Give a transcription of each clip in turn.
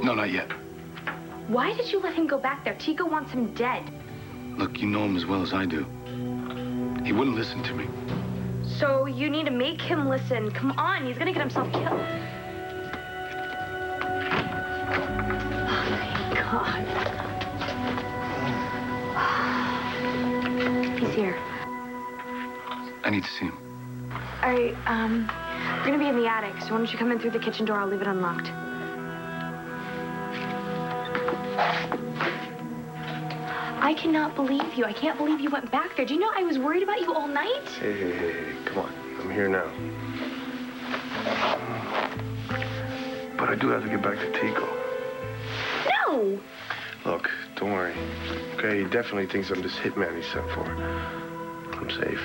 No, not yet. Why did you let him go back there? Tico wants him dead. Look, you know him as well as I do. He wouldn't listen to me. So you need to make him listen. Come on, he's gonna get himself killed. Oh, thank God. He's here. I need to see him. All right, we're gonna be in the attic, so why don't you come in through the kitchen door? I'll leave it unlocked. I cannot believe you. I can't believe you went back there. Do you know I was worried about you all night? Hey, come on. I'm here now. But I do have to get back to Tico. No! Look, don't worry. Okay, he definitely thinks I'm this hitman he sent for. I'm safe.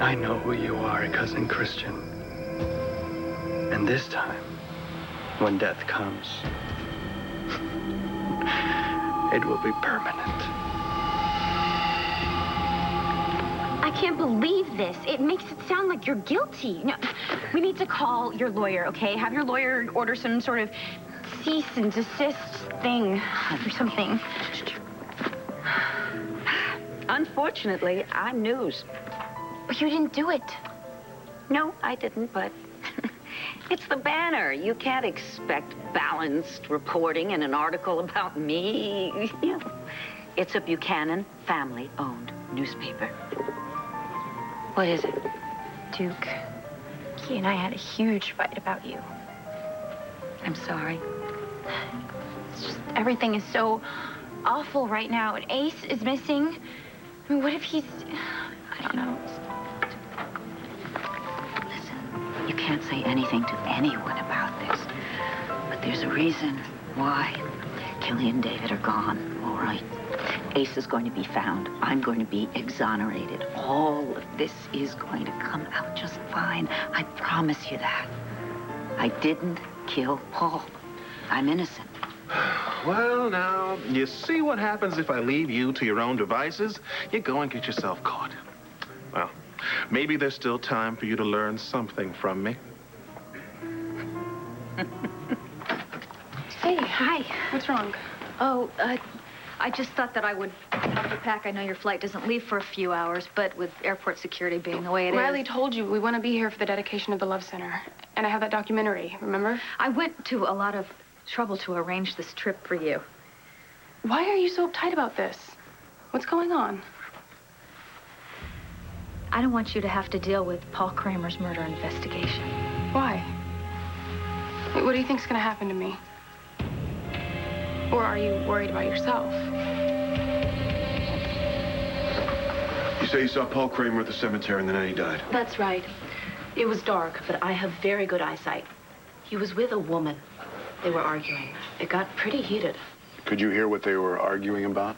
I know who you are, Cousin Christian. And this time, when death comes, it will be permanent. I can't believe this. It makes it sound like you're guilty. No, we need to call your lawyer, okay? Have your lawyer order some sort of cease and desist thing or something. Unfortunately, I'm news. But you didn't do it. No, I didn't, but it's the banner. You can't expect balanced reporting in an article about me. You know, it's a Buchanan family-owned newspaper. What is it? Duke, he and I had a huge fight about you. I'm sorry. It's just everything is so awful right now, and Ace is missing. I mean, what if he's... I don't know. Listen, you can't say anything to anyone about this. But there's a reason why Kelly and David are gone, all right? Ace is going to be found. I'm going to be exonerated. All of this is going to come out just fine. I promise you that. I didn't kill Paul. I'm innocent. Well, now, you see what happens if I leave you to your own devices? You go and get yourself caught. Well, maybe there's still time for you to learn something from me. Hey, hi. What's wrong? Oh, I just thought that I would help you pack. I know your flight doesn't leave for a few hours, but with airport security being the way it Riley is... told you we want to be here for the dedication of the Love Center. And I have that documentary, remember? I went to a lot of trouble to arrange this trip for you. Why are you so uptight about this? What's going on? I don't want you to have to deal with Paul Kramer's murder investigation. Why? What do you think's going to happen to me? Or are you worried about yourself? You say you saw Paul Kramer at the cemetery and the night he died? That's right. It was dark, but I have very good eyesight. He was with a woman. They were arguing. It got pretty heated. Could you hear what they were arguing about?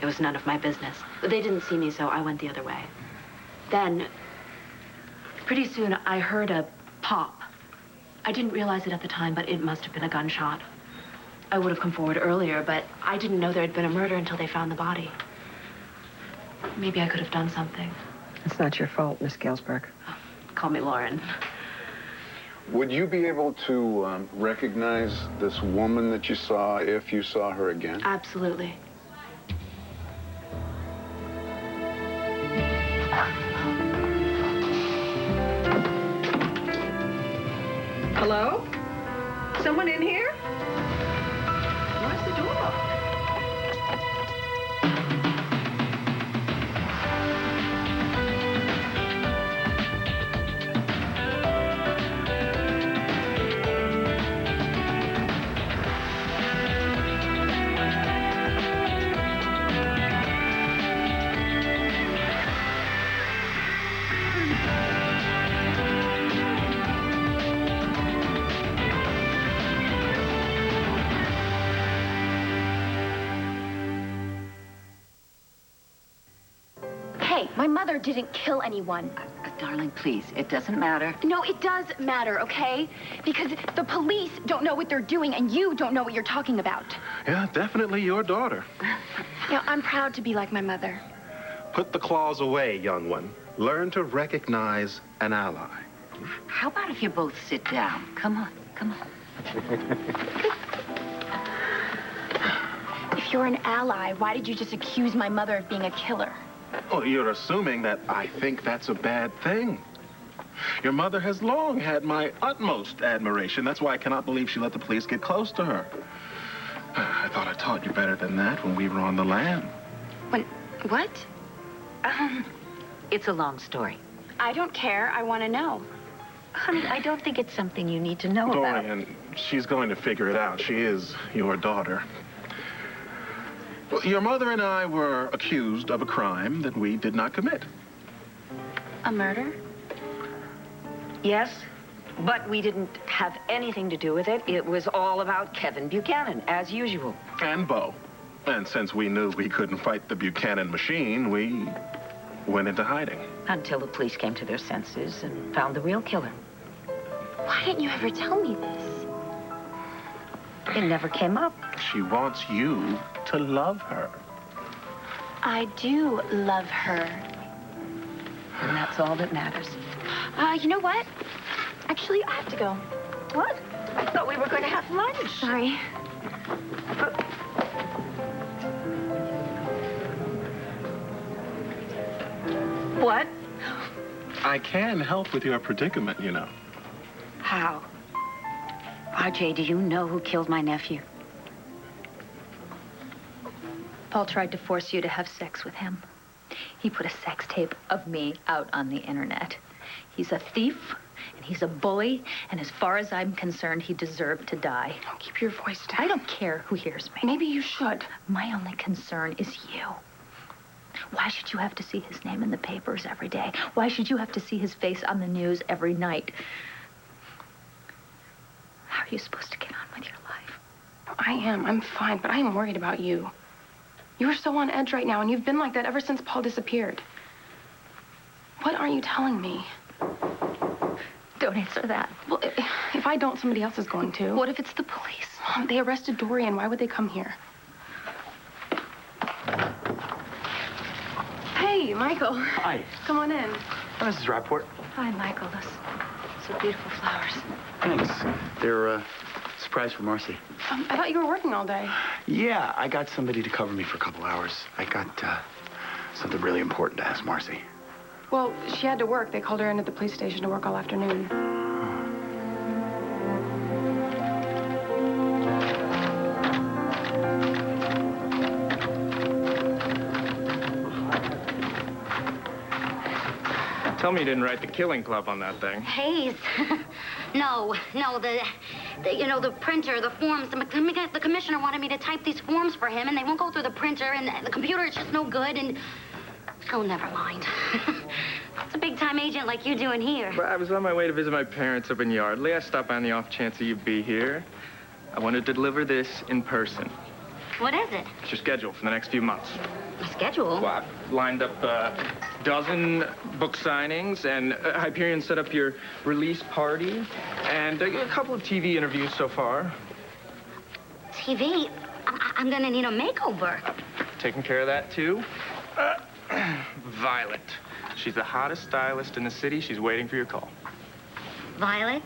It was none of my business. They didn't see me, so I went the other way. Then, pretty soon, I heard a pop. I didn't realize it at the time, but it must have been a gunshot. I would have come forward earlier, but I didn't know there had been a murder until they found the body. Maybe I could have done something. It's not your fault, Miss Galesburg. Oh, call me Lauren. Would you be able to recognize this woman that you saw if you saw her again? Absolutely. Hello? Someone in here? Where's the door? My mother didn't kill anyone. Darling, please, it doesn't matter. No, it does matter, okay? Because the police don't know what they're doing, and you don't know what you're talking about. Yeah, definitely your daughter. You know, I'm proud to be like my mother. Put the claws away, young one. Learn to recognize an ally. How about if you both sit down? Come on, come on. If you're an ally, why did you just accuse my mother of being a killer? Well, you're assuming that I think that's a bad thing. Your mother has long had my utmost admiration. That's why I cannot believe she let the police get close to her. I thought I taught you better than that when we were on the lam. What? It's a long story. I don't care. I want to know. Honey, I don't think it's something you need to know about. Dorian, she's going to figure it out. She is your daughter. Well, your mother and I were accused of a crime that we did not commit. A murder? Yes, but we didn't have anything to do with it. It was all about Kevin Buchanan, as usual. And Bo. And since we knew we couldn't fight the Buchanan machine, we went into hiding. Until the police came to their senses and found the real killer. Why didn't you ever tell me this? It never came up. She wants you to love her. I do love her. And that's all that matters. You know what? Actually, I have to go. What? I thought we were going to have lunch. Sorry. What? I can help with your predicament, you know. How? RJ, do you know who killed my nephew? Paul tried to force you to have sex with him. He put a sex tape of me out on the internet. He's a thief, and he's a bully, and as far as I'm concerned, he deserved to die. Oh, keep your voice down. I don't care who hears me. Maybe you should. My only concern is you. Why should you have to see his name in the papers every day? Why should you have to see his face on the news every night? How are you supposed to get on with your life? I am. I'm fine, but I am worried about you. You are so on edge right now, and you've been like that ever since Paul disappeared. What aren't you telling me? Don't answer that. Well, if I don't, somebody else is going to. What if it's the police? Mom, they arrested Dorian. Why would they come here? Hey, Michael. Hi. Come on in. Oh, Mrs. Rapport. Hi, Michael. Those so beautiful flowers. Thanks. They're a surprise for Marcy. I thought you were working all day. Yeah, I got somebody to cover me for a couple hours. I got something really important to ask Marcy. Well, she had to work. They called her in at the police station to work all afternoon. Tell me you didn't write the Killing Club on that thing. Hayes. No, the printer, the forms, the commissioner wanted me to type these forms for him, and they won't go through the printer, and the computer is just no good, and... Oh, never mind. It's a big-time agent like you doing here. Well, I was on my way to visit my parents up in Yardley. I stopped by on the off chance that you'd be here. I wanted to deliver this in person. What is it? It's your schedule for the next few months. A schedule? Well, I've lined up a dozen book signings, and Hyperion set up your release party, and a couple of TV interviews so far. TV? I'm gonna need a makeover. Taking care of that, too. Violet. She's the hottest stylist in the city. She's waiting for your call. Violet?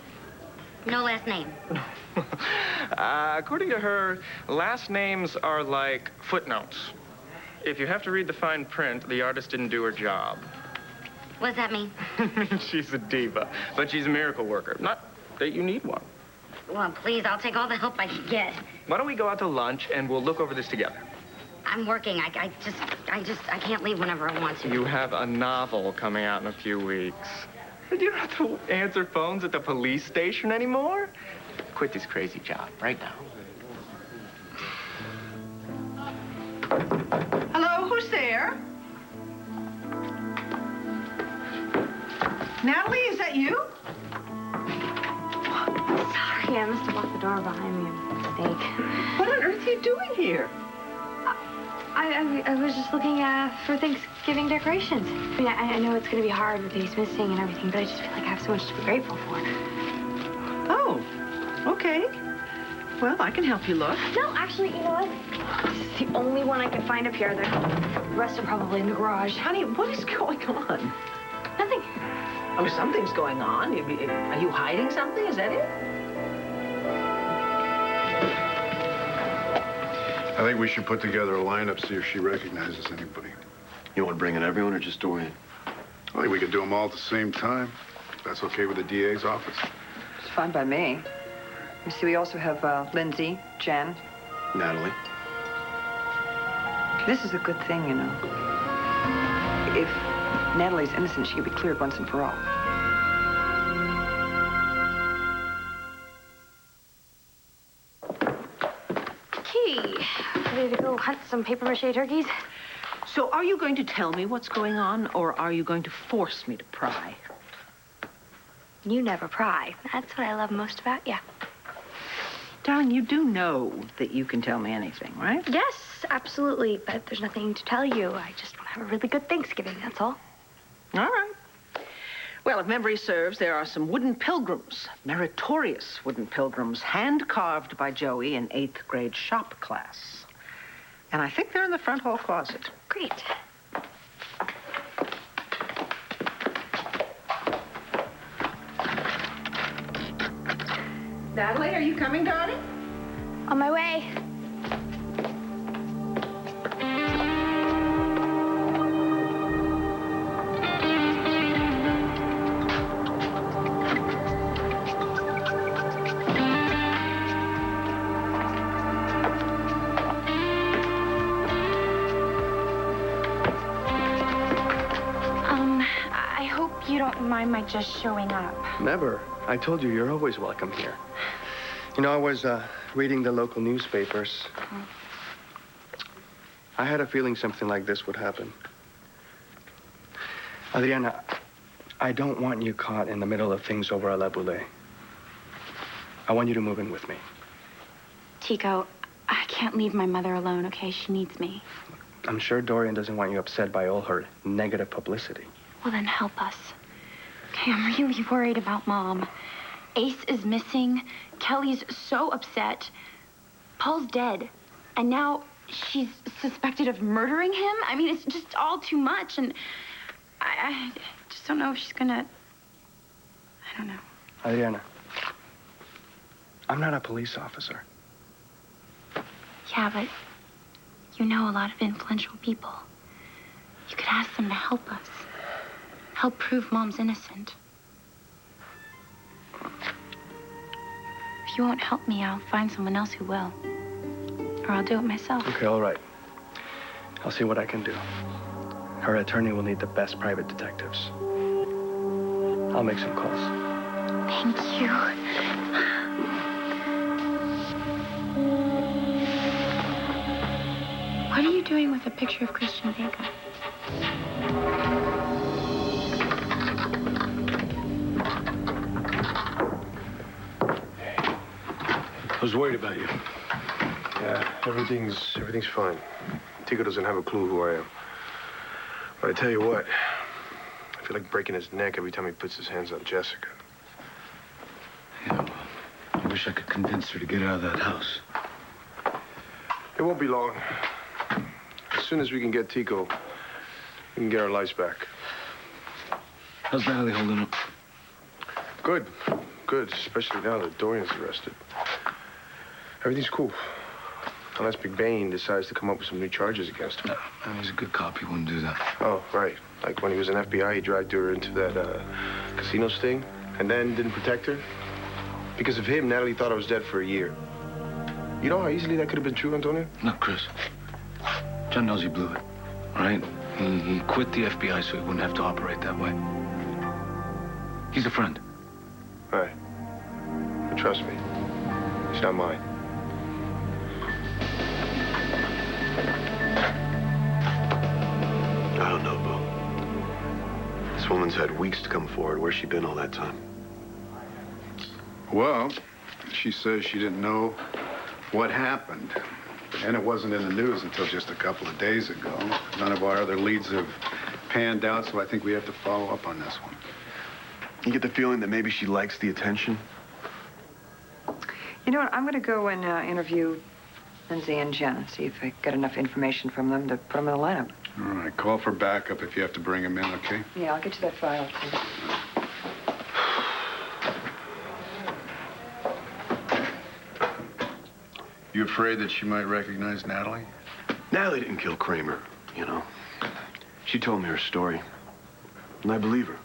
No last name. According to her, last names are like footnotes. If you have to read the fine print, the artist didn't do her job. What does that mean? She's a diva, but she's a miracle worker. Not that you need one. Well, please, I'll take all the help I can get. Why don't we go out to lunch and we'll look over this together? I'm working. I can't leave whenever I want to. You have a novel coming out in a few weeks. You don't have to answer phones at the police station anymore. Quit this crazy job right now. Hello, who's there? Natalie, is that you? Sorry, I must have locked the door behind me. A mistake. What on earth are you doing here? I was just looking for Thanksgiving decorations. I mean, I know it's going to be hard with Ace missing and everything, but I just feel like I have so much to be grateful for. Oh, okay. Well, I can help you look. No, actually, you know what? This is the only one I can find up here. The rest are probably in the garage. Honey, what is going on? Nothing. Oh, something's going on. Are you hiding something? Is that it? I think we should put together a lineup, see if she recognizes anybody. You want to bring in everyone or just Dorian? I think we could do them all at the same time. If that's okay with the DA's office. It's fine by me. You see, we also have Lindsay, Jen. Natalie. This is a good thing, you know. If Natalie's innocent, she could be cleared once and for all. Key. Ready to go hunt some papier-mâché turkeys? So are you going to tell me what's going on, or are you going to force me to pry? You never pry. That's what I love most about you. Darling, you do know that you can tell me anything, right? Yes, absolutely. But there's nothing to tell you. I just want to have a really good Thanksgiving, that's all. All right. Well, if memory serves, there are some wooden pilgrims, meritorious wooden pilgrims, hand-carved by Joey in 8th grade shop class. And I think they're in the front hall closet. Great. Natalie, are you coming, darling? On my way. I hope you don't mind my just showing up. Never. I told you, you're always welcome here. You know, I was reading the local newspapers. I had a feeling something like this would happen. Adriana, I don't want you caught in the middle of things over a la boule. I want you to move in with me. Tico, I can't leave my mother alone, okay? She needs me. I'm sure Dorian doesn't want you upset by all her negative publicity. Well, then help us. Okay, I'm really worried about Mom. Ace is missing. Kelly's so upset. Paul's dead. And now she's suspected of murdering him. I mean, it's just all too much. And I just don't know if she's gonna... I don't know. Adriana, I'm not a police officer. Yeah, but you know a lot of influential people. You could ask them to help us. Help prove Mom's innocent. If you won't help me, I'll find someone else who will. Or I'll do it myself. Okay, all right. I'll see what I can do. Her attorney will need the best private detectives. I'll make some calls. Thank you. What are you doing with a picture of Christian Vega? I was worried about you. Yeah, everything's fine. Tico doesn't have a clue who I am. But I tell you what, I feel like breaking his neck every time he puts his hands on Jessica. Yeah, well, I wish I could convince her to get out of that house. It won't be long. As soon as we can get Tico, we can get our lives back. How's Natalie holding up? Good, especially now that Dorian's arrested. Everything's cool. Unless McBain decides to come up with some new charges against him. No, he's a good cop. He wouldn't do that. Oh, right. Like when he was in FBI, he dragged her into that casino sting and then didn't protect her. Because of him, Natalie thought I was dead for a year. You know how easily that could have been true, Antonio? No, Chris. John knows he blew it, all right? He quit the FBI so he wouldn't have to operate that way. He's a friend. Right. But trust me, he's not mine. I don't know, Bo. This woman's had weeks to come forward. Where's she been all that time? Well, she says she didn't know what happened. And it wasn't in the news until just a couple of days ago. None of our other leads have panned out, so I think we have to follow up on this one. You get the feeling that maybe she likes the attention? You know what? I'm going to go and interview Lindsay and Jen, see if I get enough information from them to put them in the lineup. All right, call for backup if you have to bring him in, okay? Yeah, I'll get you that file, too. You afraid that she might recognize Natalie? Natalie didn't kill Kramer, you know. She told me her story, and I believe her.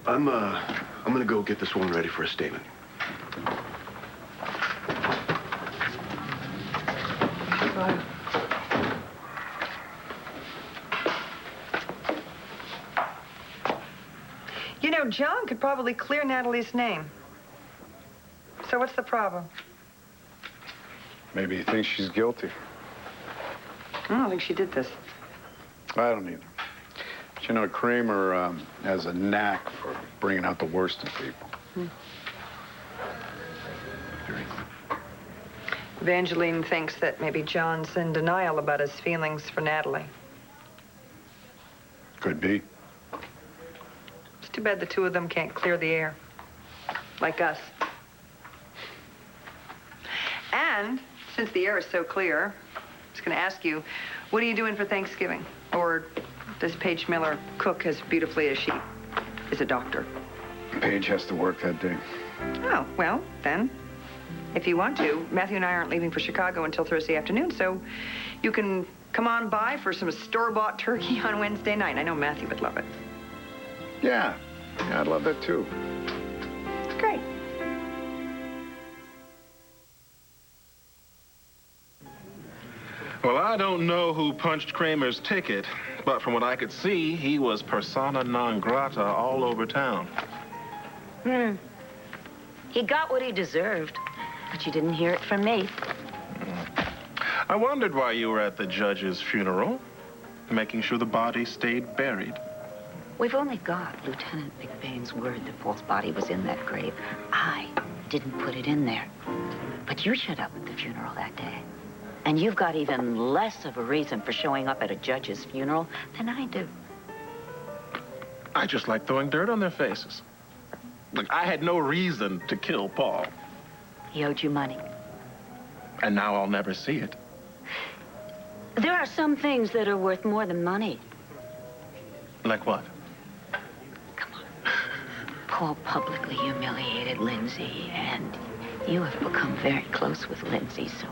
I'm gonna go get this woman ready for a statement. Bye. You know, John could probably clear Natalie's name. So what's the problem? Maybe he thinks she's guilty. I don't think she did this. I don't either. But you know, Kramer has a knack for bringing out the worst in people. Evangeline thinks that maybe John's in denial about his feelings for Natalie. Could be. It's too bad the two of them can't clear the air. Like us. And since the air is so clear, I was going to ask you, what are you doing for Thanksgiving? Or does Paige Miller cook as beautifully as she is a doctor? Paige has to work that day. Oh, well, then, if you want to, Matthew and I aren't leaving for Chicago until Thursday afternoon, so you can come on by for some store-bought turkey on Wednesday night. I know Matthew would love it. Yeah, I'd love that too. Great. Well, I don't know who punched Kramer's ticket, but from what I could see, he was persona non grata all over town. He got what he deserved, but you didn't hear it from me. I wondered why you were at the judge's funeral, making sure the body stayed buried. We've only got Lieutenant McBain's word that Paul's body was in that grave. I didn't put it in there. But you showed up at the funeral that day. And you've got even less of a reason for showing up at a judge's funeral than I do. I just like throwing dirt on their faces. Look, I had no reason to kill Paul. He owed you money. And now I'll never see it. There are some things that are worth more than money. Like what? Paul publicly humiliated Lindsay, and you have become very close with Lindsay, so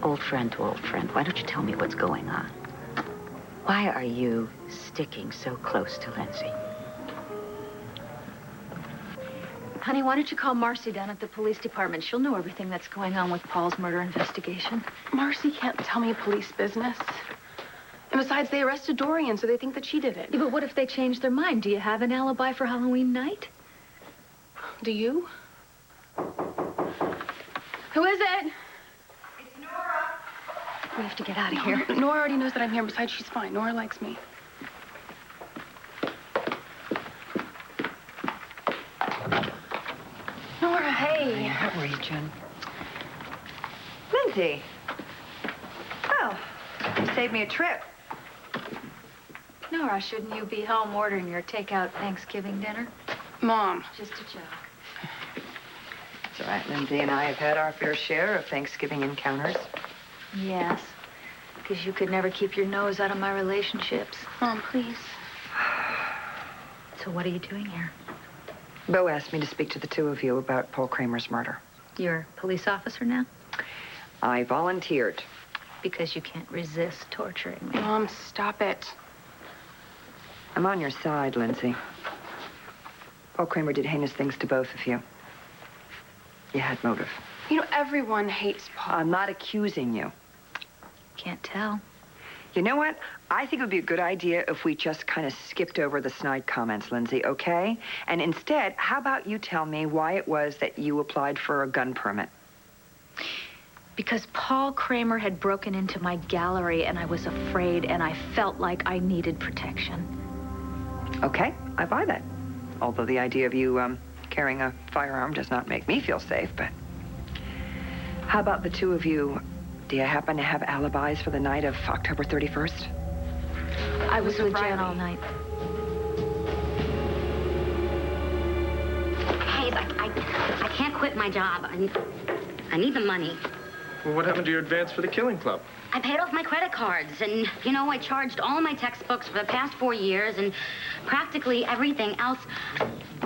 old friend to old friend, why don't you tell me what's going on? Why are you sticking so close to Lindsay? Honey, why don't you call Marcy down at the police department? She'll know everything that's going on with Paul's murder investigation. Marcy can't tell me police business. And besides, they arrested Dorian, so they think that she did it. Yeah, but what if they change their mind? Do you have an alibi for Halloween night? Do you? Who is it? It's Nora. We have to get out of here. Nora already knows that I'm here. Besides, she's fine. Nora likes me. Nora, hey. How are you, Jen? Lindsay. Well, you saved me a trip. Nora, shouldn't you be home ordering your takeout Thanksgiving dinner? Mom. Just a joke. It's all right. Lindsay and I have had our fair share of Thanksgiving encounters. Yes, because you could never keep your nose out of my relationships. Mom, please. So what are you doing here? Bo asked me to speak to the two of you about Paul Kramer's murder. You're a police officer now? I volunteered. Because you can't resist torturing me. Mom, stop it. I'm on your side, Lindsay. Paul Kramer did heinous things to both of you. You had motive. You know, everyone hates Paul. I'm not accusing you. Can't tell. You know what? I think it would be a good idea if we just kind of skipped over the snide comments, Lindsay, okay? And instead, how about you tell me why it was that you applied for a gun permit? Because Paul Kramer had broken into my gallery and I was afraid and I felt like I needed protection. Okay, I buy that. Although the idea of you carrying a firearm does not make me feel safe, but how about the two of you? Do you happen to have alibis for the night of October 31st? I was with Jen all night. Hey, I can't quit my job. I need the money. Well, what happened to your advance for the killing club? I paid off my credit cards, and, you know, I charged all of my textbooks for the past 4 years and practically everything else.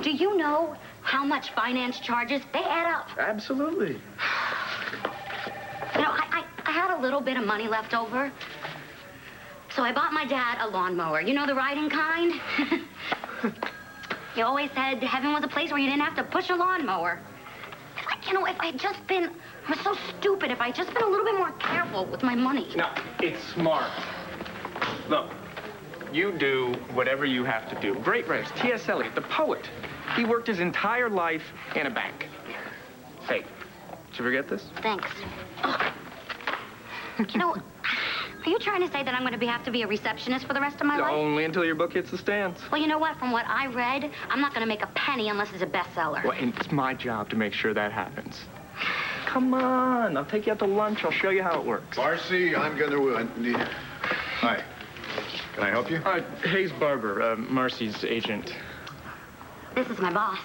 Do you know how much finance charges? They add up. Absolutely. You know, I had a little bit of money left over, so I bought my dad a lawnmower. You know, the riding kind? He always said heaven was a place where you didn't have to push a lawnmower. Like, you know, if I had just been... I was so stupid. If I had just been a little bit more careful with my money. No, it's smart. Look, you do whatever you have to do. Great writers. T.S. Eliot, the poet. He worked his entire life in a bank. Hey, did you forget this? Thanks. Oh. You know, are you trying to say that I'm going to have to be a receptionist for the rest of my life? Only until your book hits the stands. Well, you know what? From what I read, I'm not going to make a penny unless it's a bestseller. Well, and it's my job to make sure that happens. Come on, I'll take you out to lunch. I'll show you how it works. Marcy, I'm going to... Hi. Can I help you? Hayes Barber, Marcy's agent. This is my boss,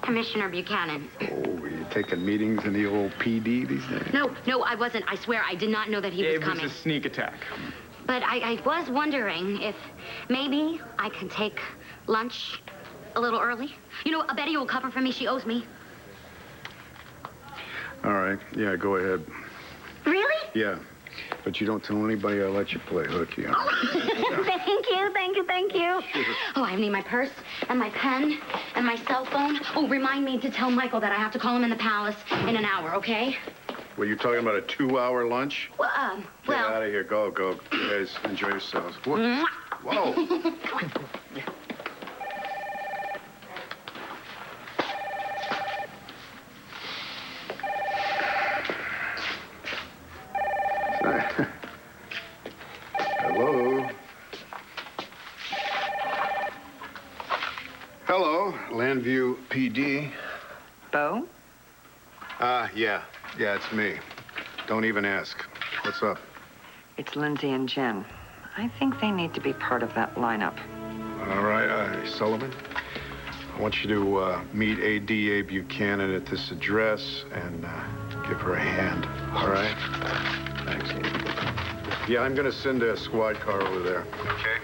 Commissioner Buchanan. Oh, are you taking meetings in the old PD these days? No, I wasn't. I swear, I did not know that he was coming. It was a sneak attack. But I was wondering if maybe I could take lunch a little early. You know, Betty will cover for me. She owes me. All right. Yeah, go ahead. Really? Yeah. But you don't tell anybody I let you play hooky. Huh? Thank you. Oh, I need my purse and my pen and my cell phone. Oh, remind me to tell Michael that I have to call him in the palace in an hour, okay? Well, you're talking about a 2-hour lunch? Well, Get out of here. Go. You guys enjoy yourselves. What? Whoa. Hello, Landview PD. Bo? Yeah, it's me. Don't even ask. What's up? It's Lindsay and Jen. I think they need to be part of that lineup. All right, Sullivan. I want you to meet ADA Buchanan at this address and give her a hand. All right? Thanks. Yeah, I'm going to send a squad car over there. Okay?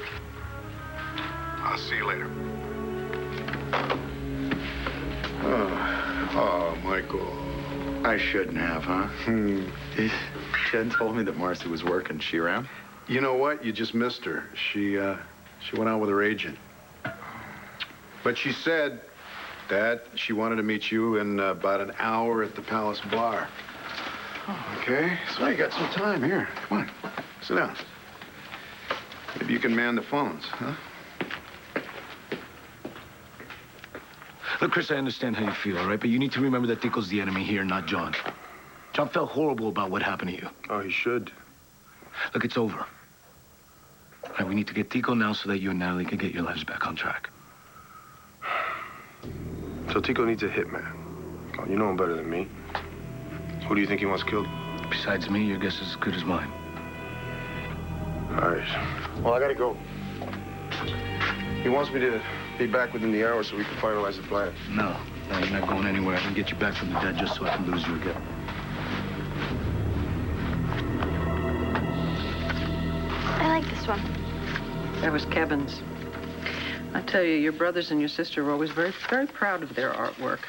I'll see you later. Oh, Michael. I shouldn't have, huh? Jen told me that Marcy was working. She around? You know what? You just missed her. She went out with her agent. But she said that she wanted to meet you in about an hour at the Palace Bar. Oh, okay, so you got some time here. Come on, sit down. Maybe you can man the phones, huh? Look, Chris, I understand how you feel, all right? But you need to remember that Tico's the enemy here, not John. John felt horrible about what happened to you. Oh, he should. Look, it's over. All right, we need to get Tico now so that you and Natalie can get your lives back on track. So Tico needs a hitman. Oh, you know him better than me. Who do you think he wants killed? Besides me, your guess is as good as mine. All right. Well, I gotta go. He wants me to be back within the hour so we can finalize the plan. No, you're not going anywhere. I can get you back from the dead just so I can lose you again. I like this one. That was Kevin's. I tell you, your brothers and your sister were always very, very proud of their artwork.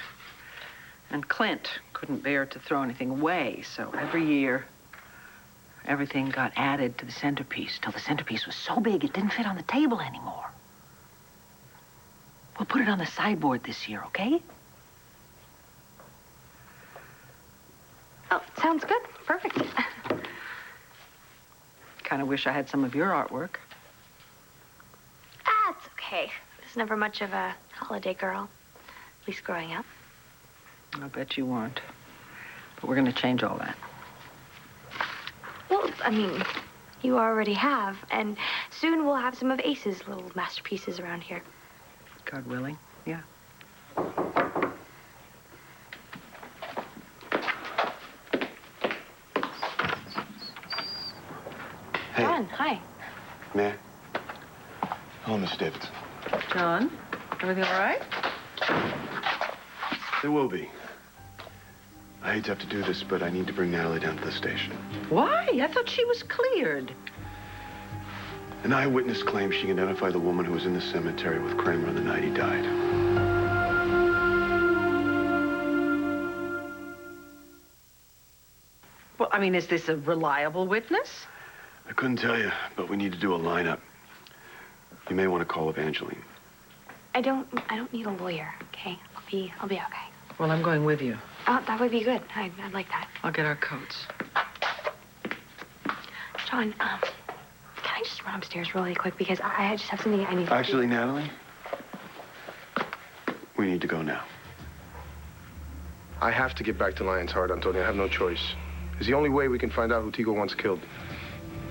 And Clint couldn't bear to throw anything away, so every year, everything got added to the centerpiece till the centerpiece was so big it didn't fit on the table anymore. We'll put it on the sideboard this year, okay? Oh, sounds good. Perfect. Kind of wish I had some of your artwork. It's okay. I was never much of a holiday girl, at least growing up. I bet you weren't. But we're going to change all that. Well, I mean, you already have, and soon we'll have some of Ace's little masterpieces around here. God willing, yeah. Hey. John, hi. Man. Hello, Mr. Davidson. John, everything all right? There will be. I hate to have to do this, but I need to bring Natalie down to the station. Why? I thought she was cleared. An eyewitness claims she can identify the woman who was in the cemetery with Kramer on the night he died. Well, I mean, is this a reliable witness? I couldn't tell you, but we need to do a lineup. You may want to call Evangeline. I don't need a lawyer, okay? I'll be okay. Well, I'm going with you. Oh, that would be good. I'd like that. I'll get our coats. John, can I just run upstairs really quick because I just have something I need to Actually, do. Natalie, we need to go now. I have to get back to Lion's Heart, Antonio. I have no choice. It's the only way we can find out who Tico once killed.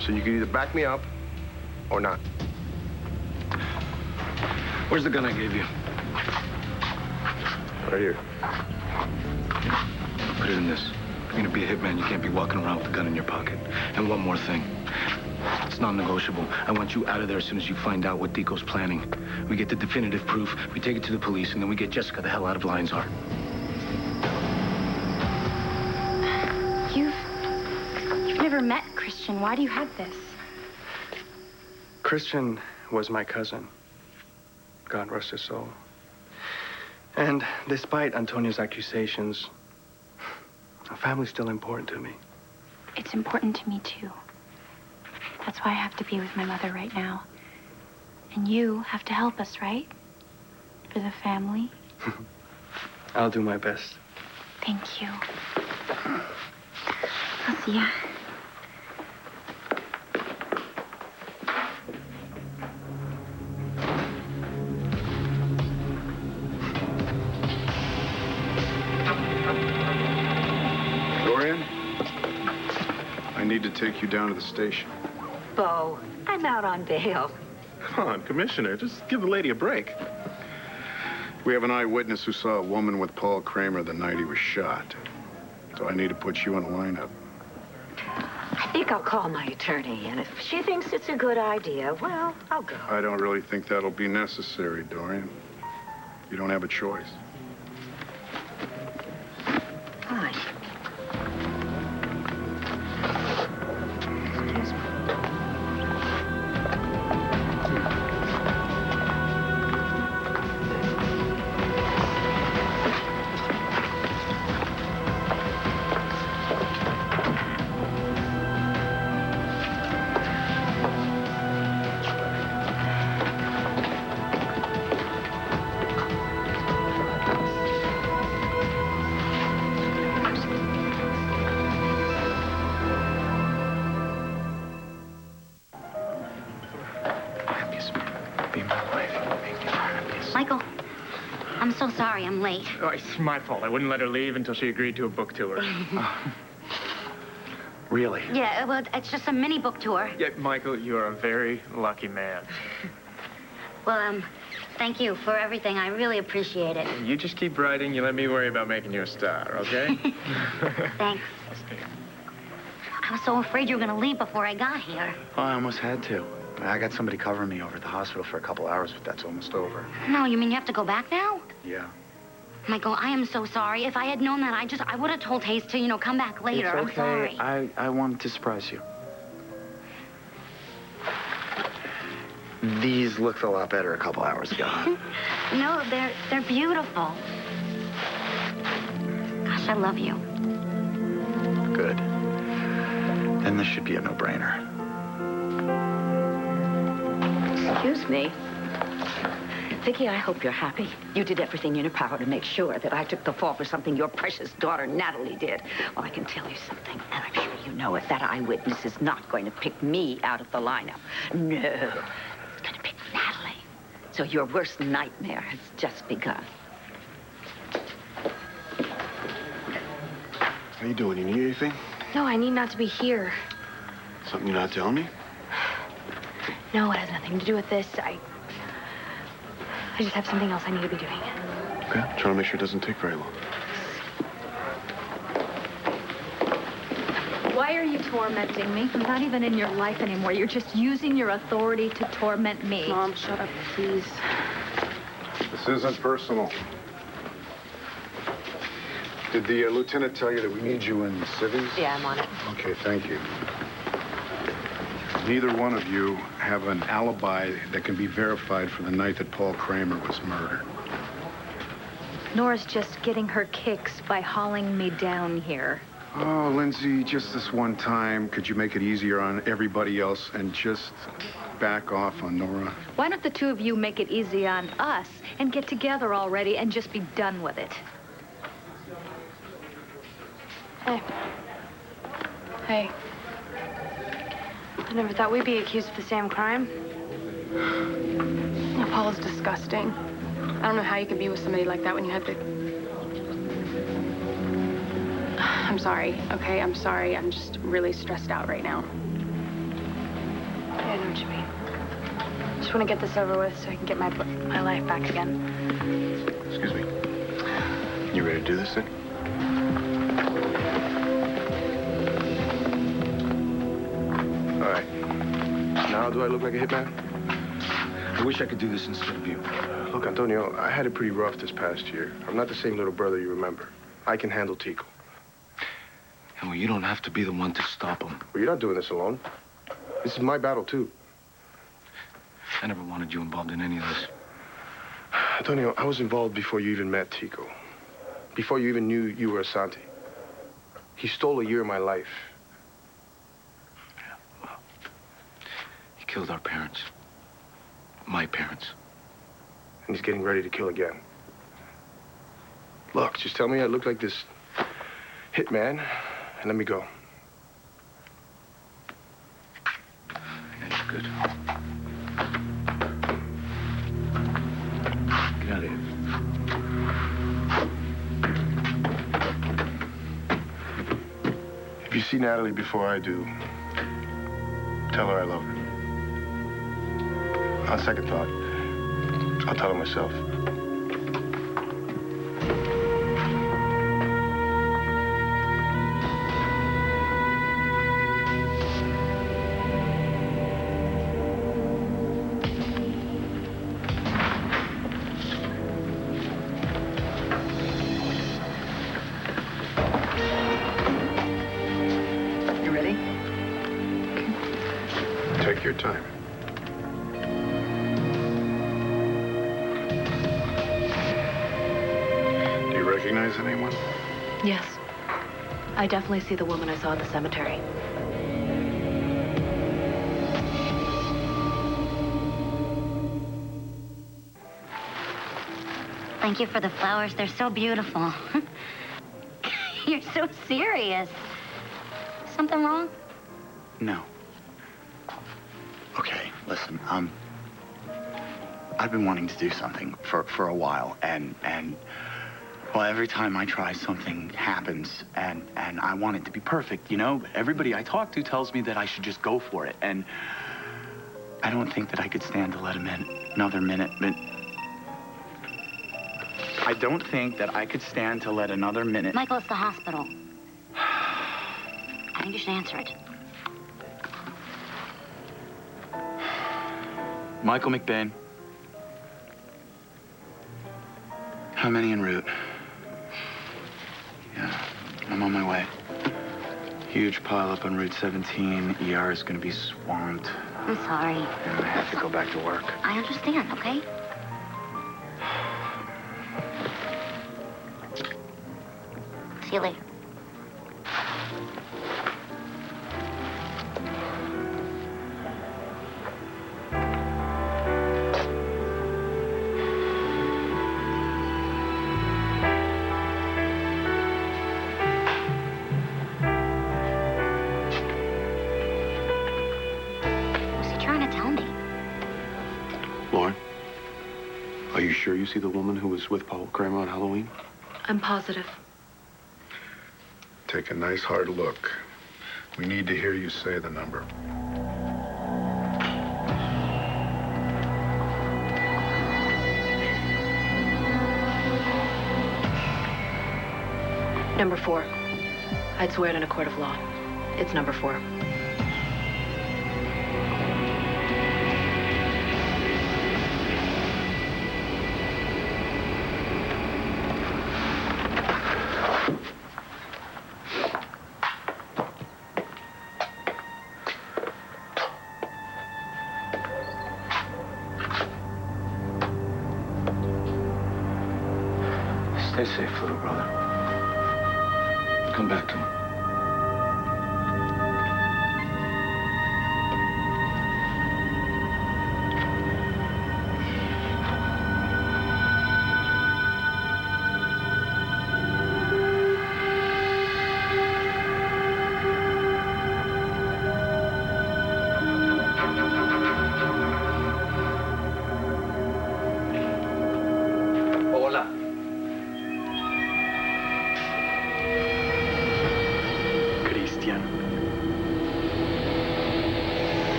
So you can either back me up or not. Where's the gun I gave you? Right here. Put it in this. If you're gonna be a hitman, you can't be walking around with a gun in your pocket. And one more thing. It's non-negotiable. I want you out of there as soon as you find out what Tico's planning. We get the definitive proof, we take it to the police, and then we get Jessica the hell out of Lion's Heart. You've never met Christian. Why do you have this? Christian was my cousin. God rest his soul. And despite Antonio's accusations, our family's still important to me. It's important to me, too. That's why I have to be with my mother right now. And you have to help us, right? For the family. I'll do my best. Thank you. I'll see ya. Dorian, I need to take you down to the station. Bo, I'm out on bail. Come on, Commissioner. Just give the lady a break. We have an eyewitness who saw a woman with Paul Kramer the night he was shot. So I need to put you in a lineup. I think I'll call my attorney, and if she thinks it's a good idea, well, I'll go. I don't really think that'll be necessary, Dorian. You don't have a choice. Fine. Excuse me. Michael, I'm so sorry I'm late. Oh, it's my fault. I wouldn't let her leave until she agreed to a book tour. Really? Yeah, well, it's just a mini book tour. Yeah, Michael, you are a very lucky man. Well, thank you for everything. I really appreciate it. You just keep writing. You let me worry about making you a star, okay? Thanks. I was so afraid you were going to leave before I got here. Oh, I almost had to. I got somebody covering me over at the hospital for a couple hours, but that's almost over. No, you mean you have to go back now? Yeah. Michael, I am so sorry. If I had known that, I would have told Hayes to, come back later. It's okay. I'm sorry. I wanted to surprise you. These looked a lot better a couple hours ago. No, they're beautiful. Gosh, I love you. Good. Then this should be a no-brainer. Excuse me. Vicky, I hope you're happy. You did everything in your power to make sure that I took the fall for something your precious daughter, Natalie, did. Well, I can tell you something, and I'm sure you know it. That eyewitness is not going to pick me out of the lineup. No. It's going to pick Natalie. So your worst nightmare has just begun. How you doing? You need anything? No, I need not to be here. Something you're not telling me? No, it has nothing to do with this. I just have something else I need to be doing. Okay. Trying to make sure it doesn't take very long. Why are you tormenting me? I'm not even in your life anymore. You're just using your authority to torment me. Mom, shut up, please. This isn't personal. Did the lieutenant tell you that we need you in civvies? Yeah, I'm on it. Okay, thank you. Neither one of you have an alibi that can be verified for the night that Paul Kramer was murdered. Nora's just getting her kicks by hauling me down here. Oh, Lindsay, just this one time, could you make it easier on everybody else and just back off on Nora? Why don't the two of you make it easy on us and get together already and just be done with it? Hey. Hey. I never thought we'd be accused of the same crime. Paul is disgusting. I don't know how you could be with somebody like that when you had the... I'm sorry, okay? I'm sorry. I'm just really stressed out right now. Yeah, I know what you mean. Just want to get this over with so I can get my life back again. Excuse me. You ready to do this thing? All right. Now do I look like a hitman? I wish I could do this instead of you. Look, Antonio, I had it pretty rough this past year. I'm not the same little brother you remember. I can handle Tico. And well, you don't have to be the one to stop him. Well, you're not doing this alone. This is my battle, too. I never wanted you involved in any of this. Antonio, I was involved before you even met Tico. Before you even knew you were Asante. He stole a year of my life. Yeah, well, he killed our parents. My parents. And he's getting ready to kill again. Look, just tell me I look like this hitman, and let me go. Yeah, you're good. Get out of here. If you see Natalie before I do, tell her I love her. On second thought, I'll tell her myself. You ready? Take your time. Do you recognize anyone? Yes. I definitely see the woman I saw at the cemetery. Thank you for the flowers. They're so beautiful. You're so serious. Something wrong? No. Okay, listen, I've been wanting to do something for a while, and well, every time I try, something happens, and I want it to be perfect, you know? Everybody I talk to tells me that I should just go for it, and I don't think that I could stand to let another minute. I don't think that I could stand to let another minute. Michael, it's the hospital. I think you should answer it. Michael McBain. How many en route? Yeah, I'm on my way. Huge pileup on Route 17. ER is going to be swamped. I'm sorry. And I have to go back to work. I understand, okay? See you later. What's he trying to tell me? Lauren, are you sure you see the woman who was with Paul Kramer on Halloween? I'm positive. Take a nice hard look. We need to hear you say the number. Number 4. I'd swear it in a court of law. It's number 4. Stay safe, little brother. Come back to him. Hola. Cristian.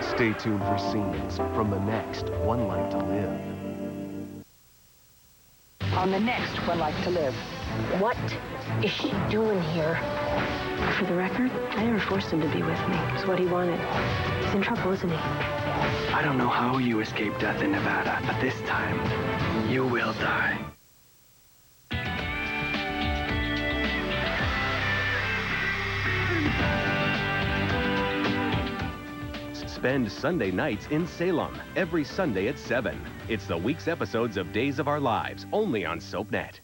Stay tuned for scenes from the next One Life to Live. On the next One Life to Live. What is she doing here? For the record, I never forced him to be with me. It's what he wanted. He's in trouble, isn't he? I don't know how you escaped death in Nevada, but this time, you will die. Spend Sunday nights in Salem every Sunday at 7. It's the week's episodes of Days of Our Lives, only on SoapNet.